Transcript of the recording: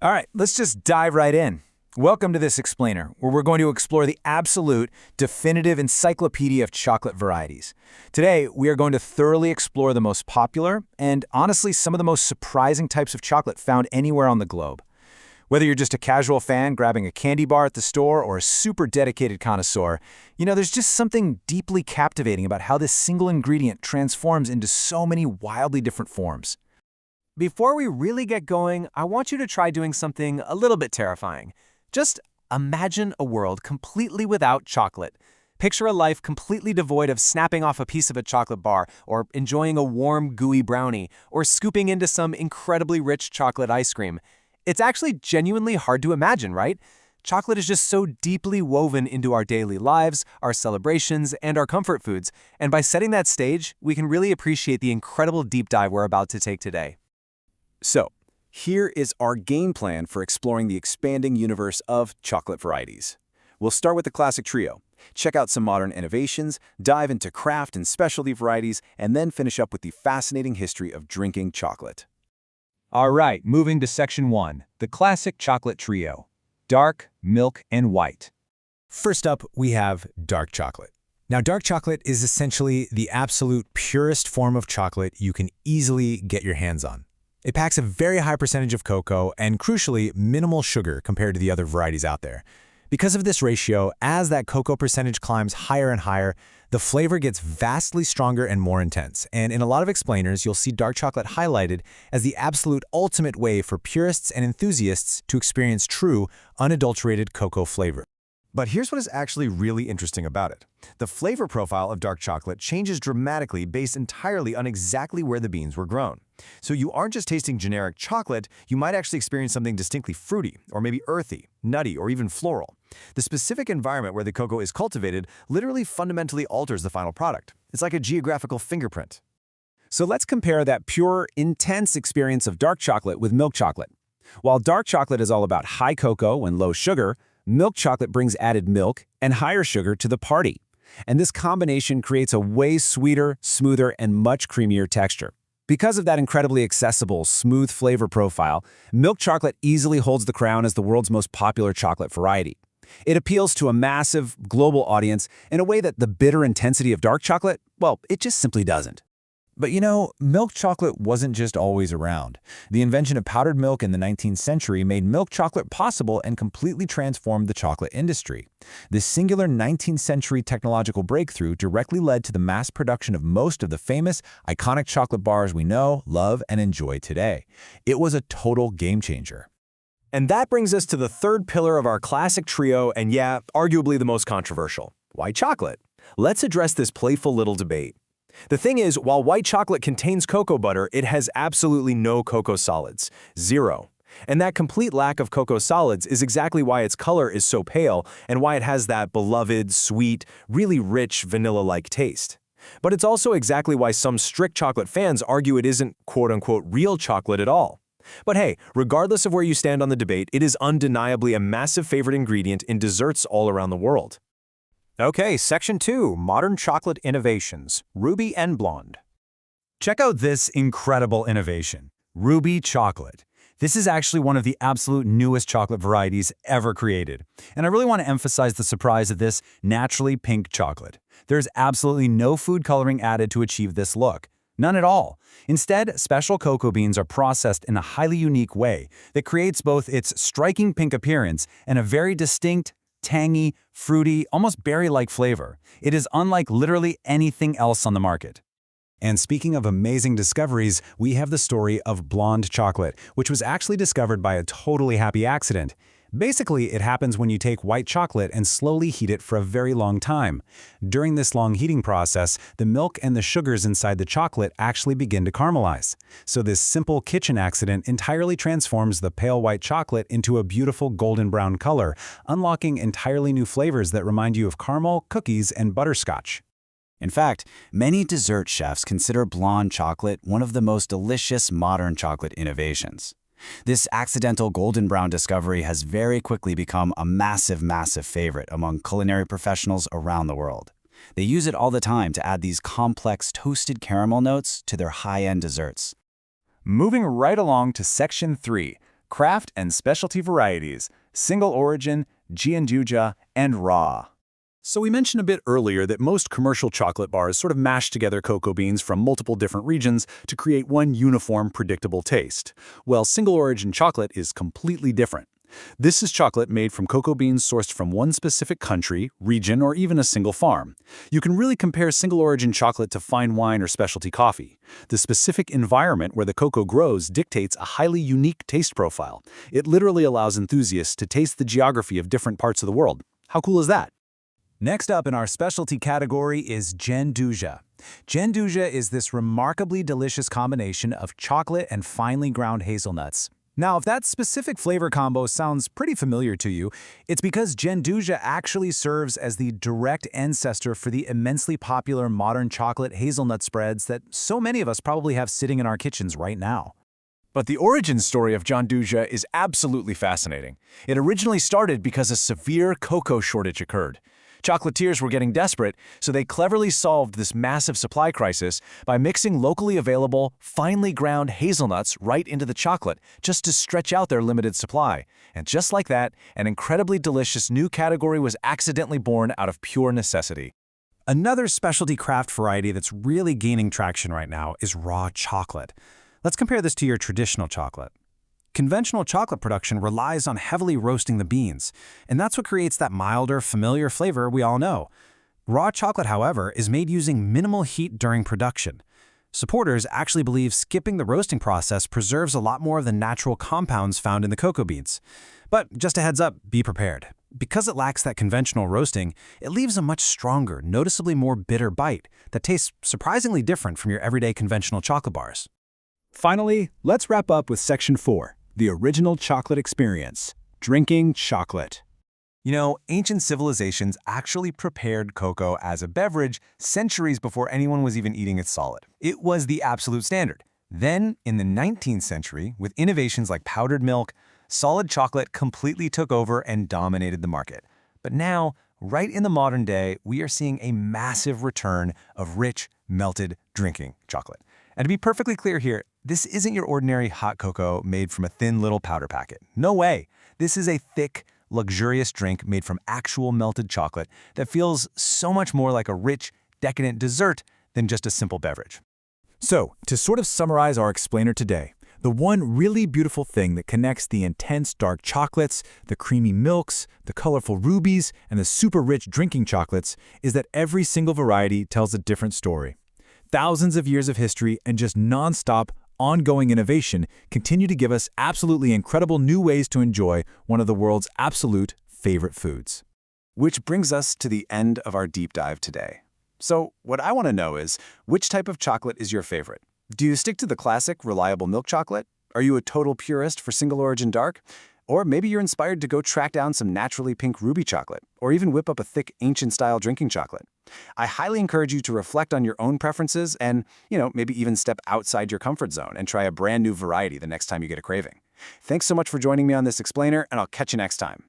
All right, let's just dive right in. Welcome to this explainer, where we're going to explore the absolute, definitive encyclopedia of chocolate varieties. Today, we are going to thoroughly explore the most popular and, honestly, some of the most surprising types of chocolate found anywhere on the globe. Whether you're just a casual fan grabbing a candy bar at the store or a super dedicated connoisseur, there's just something deeply captivating about how this single ingredient transforms into so many wildly different forms. Before we really get going, I want you to try doing something a little bit terrifying. Just imagine a world completely without chocolate. Picture a life completely devoid of snapping off a piece of a chocolate bar, or enjoying a warm, gooey brownie, or scooping into some incredibly rich chocolate ice cream. It's actually genuinely hard to imagine, right? Chocolate is just so deeply woven into our daily lives, our celebrations, and our comfort foods, and by setting that stage, we can really appreciate the incredible deep dive we're about to take today. So, here is our game plan for exploring the expanding universe of chocolate varieties. We'll start with the classic trio, check out some modern innovations, dive into craft and specialty varieties, and then finish up with the fascinating history of drinking chocolate. All right, moving to Section 1, the classic chocolate trio: dark, milk, and white. First up, we have dark chocolate. Now, dark chocolate is essentially the absolute purest form of chocolate you can easily get your hands on. It packs a very high percentage of cocoa and, crucially, minimal sugar compared to the other varieties out there. Because of this ratio, as that cocoa percentage climbs higher and higher, the flavor gets vastly stronger and more intense. And in a lot of explainers, you'll see dark chocolate highlighted as the absolute ultimate way for purists and enthusiasts to experience true, unadulterated cocoa flavor. But here's what is actually really interesting about it. The flavor profile of dark chocolate changes dramatically based entirely on exactly where the beans were grown. So you aren't just tasting generic chocolate, you might actually experience something distinctly fruity, or maybe earthy, nutty, or even floral. The specific environment where the cocoa is cultivated literally fundamentally alters the final product. It's like a geographical fingerprint. So let's compare that pure, intense experience of dark chocolate with milk chocolate. While dark chocolate is all about high cocoa and low sugar, milk chocolate brings added milk and higher sugar to the party. And this combination creates a way sweeter, smoother, and much creamier texture. Because of that incredibly accessible, smooth flavor profile, milk chocolate easily holds the crown as the world's most popular chocolate variety. It appeals to a massive, global audience in a way that the bitter intensity of dark chocolate, well, it just simply doesn't. But milk chocolate wasn't just always around. The invention of powdered milk in the 19th century made milk chocolate possible and completely transformed the chocolate industry. This singular 19th century technological breakthrough directly led to the mass production of most of the famous, iconic chocolate bars we know, love, and enjoy today. It was a total game changer. And that brings us to the third pillar of our classic trio, and yeah, arguably the most controversial: white chocolate. Let's address this playful little debate. The thing is, while white chocolate contains cocoa butter, it has absolutely no cocoa solids. Zero. And that complete lack of cocoa solids is exactly why its color is so pale and why it has that beloved, sweet, really rich vanilla-like taste. But it's also exactly why some strict chocolate fans argue it isn't quote-unquote real chocolate at all. But hey, regardless of where you stand on the debate, it is undeniably a massive favorite ingredient in desserts all around the world. Okay, Section 2, Modern Chocolate Innovations, Ruby and Blonde. Check out this incredible innovation, Ruby chocolate. This is actually one of the absolute newest chocolate varieties ever created. And I really want to emphasize the surprise of this naturally pink chocolate. There's absolutely no food coloring added to achieve this look. None at all. Instead, special cocoa beans are processed in a highly unique way that creates both its striking pink appearance and a very distinct, tangy, fruity, almost berry-like flavor. It is unlike literally anything else on the market. And speaking of amazing discoveries, we have the story of blonde chocolate, which was actually discovered by a totally happy accident. Basically, it happens when you take white chocolate and slowly heat it for a very long time. During this long heating process, the milk and the sugars inside the chocolate actually begin to caramelize. So this simple kitchen accident entirely transforms the pale white chocolate into a beautiful golden brown color, unlocking entirely new flavors that remind you of caramel, cookies, and butterscotch. In fact, many dessert chefs consider blonde chocolate one of the most delicious modern chocolate innovations. This accidental golden brown discovery has very quickly become a massive favorite among culinary professionals around the world. They use it all the time to add these complex toasted caramel notes to their high-end desserts. Moving right along to Section 3, Craft and specialty varieties, single origin, Gianduja, and raw. So we mentioned a bit earlier that most commercial chocolate bars sort of mash together cocoa beans from multiple different regions to create one uniform, predictable taste. Well, single-origin chocolate is completely different. This is chocolate made from cocoa beans sourced from one specific country, region, or even a single farm. You can really compare single-origin chocolate to fine wine or specialty coffee. The specific environment where the cocoa grows dictates a highly unique taste profile. It literally allows enthusiasts to taste the geography of different parts of the world. How cool is that? Next up in our specialty category is Gianduja. Gianduja is this remarkably delicious combination of chocolate and finely ground hazelnuts. Now, if that specific flavor combo sounds pretty familiar to you, it's because Gianduja actually serves as the direct ancestor for the immensely popular modern chocolate hazelnut spreads that so many of us probably have sitting in our kitchens right now. But the origin story of Gianduja is absolutely fascinating. It originally started because a severe cocoa shortage occurred. Chocolatiers were getting desperate, so they cleverly solved this massive supply crisis by mixing locally available, finely ground hazelnuts right into the chocolate, just to stretch out their limited supply. And just like that, an incredibly delicious new category was accidentally born out of pure necessity. Another specialty craft variety that's really gaining traction right now is raw chocolate. Let's compare this to your traditional chocolate. Conventional chocolate production relies on heavily roasting the beans, and that's what creates that milder, familiar flavor we all know. Raw chocolate, however, is made using minimal heat during production. Supporters actually believe skipping the roasting process preserves a lot more of the natural compounds found in the cocoa beans. But just a heads up, be prepared. Because it lacks that conventional roasting, it leaves a much stronger, noticeably more bitter bite that tastes surprisingly different from your everyday conventional chocolate bars. Finally, let's wrap up with Section 4. The original chocolate experience, drinking chocolate. You know, ancient civilizations actually prepared cocoa as a beverage centuries before anyone was even eating it solid. It was the absolute standard. Then, in the 19th century, with innovations like powdered milk, solid chocolate completely took over and dominated the market. But now, right in the modern day, we are seeing a massive return of rich, melted drinking chocolate. And to be perfectly clear here, this isn't your ordinary hot cocoa made from a thin little powder packet. No way. This is a thick, luxurious drink made from actual melted chocolate that feels so much more like a rich, decadent dessert than just a simple beverage. So, to sort of summarize our explainer today, the one really beautiful thing that connects the intense dark chocolates, the creamy milks, the colorful rubies, and the super rich drinking chocolates is that every single variety tells a different story. Thousands of years of history and just non-stop, ongoing innovation continue to give us absolutely incredible new ways to enjoy one of the world's absolute favorite foods. Which brings us to the end of our deep dive today. So what I want to know is, which type of chocolate is your favorite? Do you stick to the classic, reliable milk chocolate? Are you a total purist for single-origin dark? Or maybe you're inspired to go track down some naturally pink ruby chocolate, or even whip up a thick, ancient-style drinking chocolate. I highly encourage you to reflect on your own preferences and, maybe even step outside your comfort zone and try a brand new variety the next time you get a craving. Thanks so much for joining me on this explainer, and I'll catch you next time.